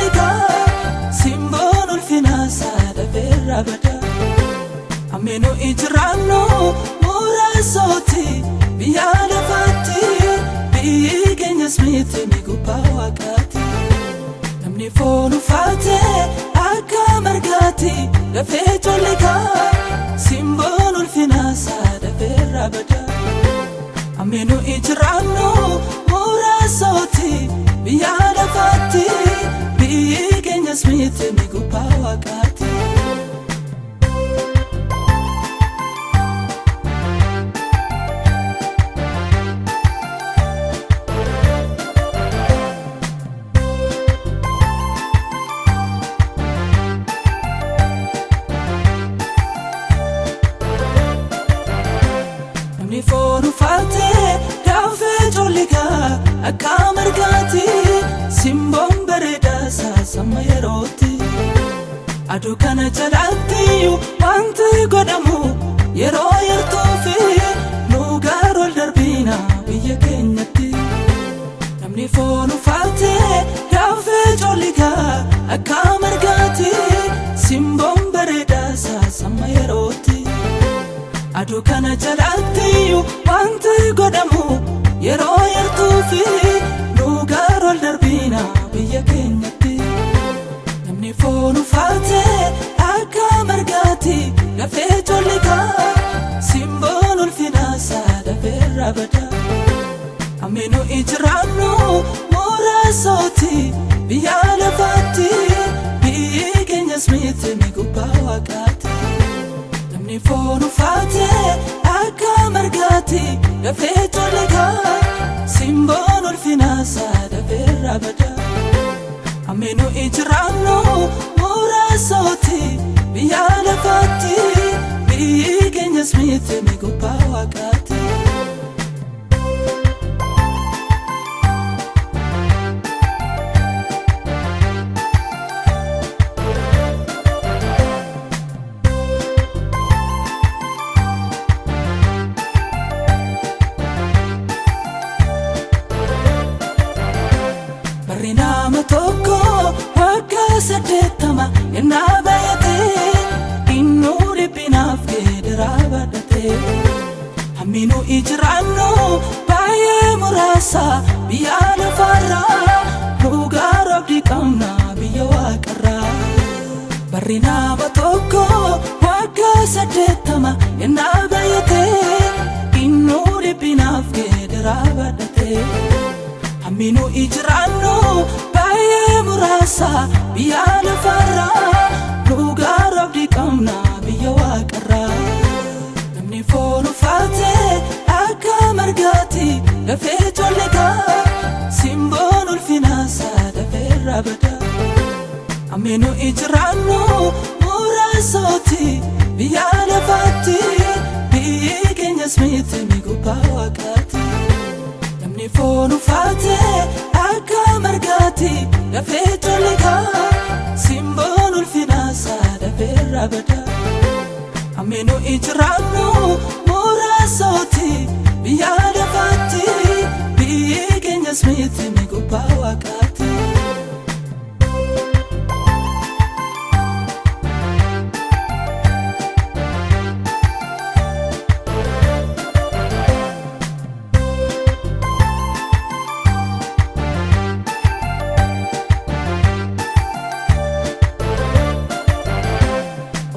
jolika simbon ulfina sada verra bada amenu ijrano murasoti biyana fatti bigenya smith mi gupa wakati namni fonu fate akka margati dafe jolika simbon ulfina sada verra bada amenu ijrano murasoti biyana fatti bigenya smith mi gupa wakati namni fonu fate dafe jolika akka margati simbon bereda sama yeroti adu kana jalatti wanti godamu yero yertofi nu garol darbina biyya keenyatti namni fonu fate dafe jolika akka margati simbon bereda sama yeroti adu kana jalatti wanti godamu yero yertofi nu garol darbina biyya keenyatti namni fonu fate akka margati dafe jolika simbon ulfina sada verra bada amenu ijrano murasoti biyana fatti bigenya smith mi gupa wakati namni fonu fate akka margati dafe jolika simbon ulfina sada verra bada amenu ijrano murasoti biyana fatti bigenya smith mi gupa wakati Barinama toko waka sadetama inabayate inuri binaf gedrabadate aminu ijrano baye murasa biyana farra nugarab dikamna biya wakara barinama toko waka sadetama inabayate inuri binaf gedrabadate aminu ijrano baye murasa biyana farra nugarab dikamna biya wakara namni fonu fate akka margati dafe jolika simbon ulfina sada verra bada aminu ijrano murasoti biyana fatti bigenya smith mi gupa wakati namni fonu fate akka margati dafe jolika simbon ulfina sada verra bada amenu ijrano murasoti biyana fatti bigenya smith mi gupa wakati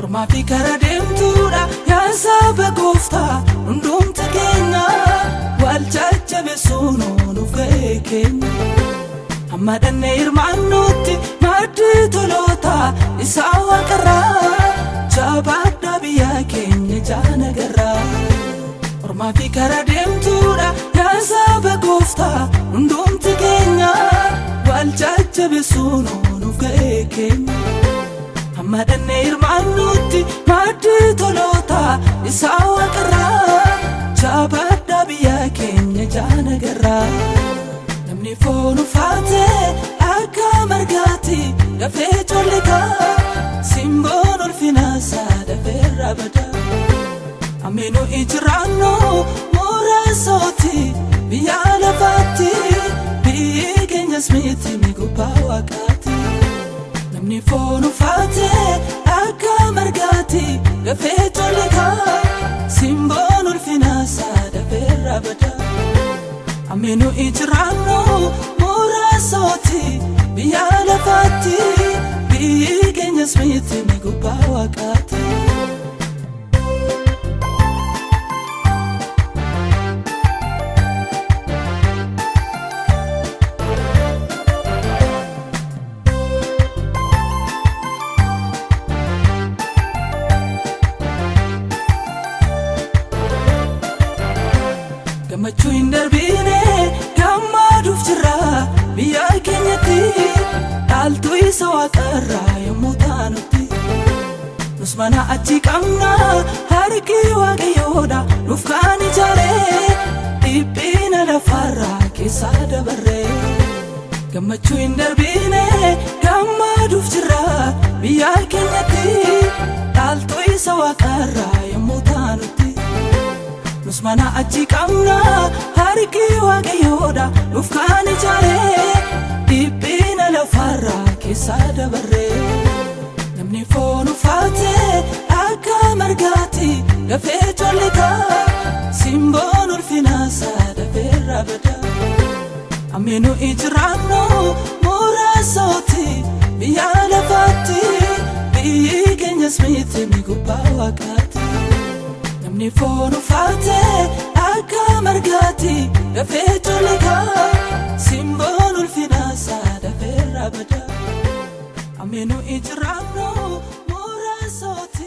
Mafi karadem tura ya saba gofta undum tekenya wal chachabe suno nufe kenya amadanne irmanuti madu tolota isawa kara jabada biya kenya jana gara mafi karadem tura ya saba gofta undum tekenya wal chachabe suno nufe kenya amadanne irmanuti madu tolota isawa kara jabada biya kenya jana gara namni fonu fate akka margati dafe jolika simbon ulfina sada verra bada amenu ijrano murasoti biyana fatti bigenya smith mi gupa wakati namni foon uffatee akka margaatti dafee colleekaa simboon ulfinaa isaa dafeerraa bada. Ameenuu ijiraannu muraasooti biyya lafaatti biyyi keenyas miti ni gubbaa waaqaatti. Gammachuu hin darbiine gammaduuf jirra biyya keenyatti dhaaltu isa waaqarraa yommuu taanutti. Nus mana achi qabna harki waaqayyoodha nuuf kan ijaaree dhiphina lafarraa keessaa dabarree. Gammachuu hin darbiine gammaduuf jirra biyya keenyatti dhaaltu isa waaqarraa yommuu taanutti. Nus mana achi qabna harki waaqayyoodha nuuf kan ijaaree dhiphina lafarraa keessaa dabarree. Namni foon uffatee akka margaatti dafee colleekaa simboon ulfinaa isaa dafeerraa bada. Ameenuu ijiraannu muraasooti biyya lafaatti biyyi keenyas miti ni gubbaa waaqaatti. Namni foon uffatee akka margaatti dafee colleekaa simboon ulfinaa isaa dafeerraa bada. Ameenuu ijiraannu muraasooti.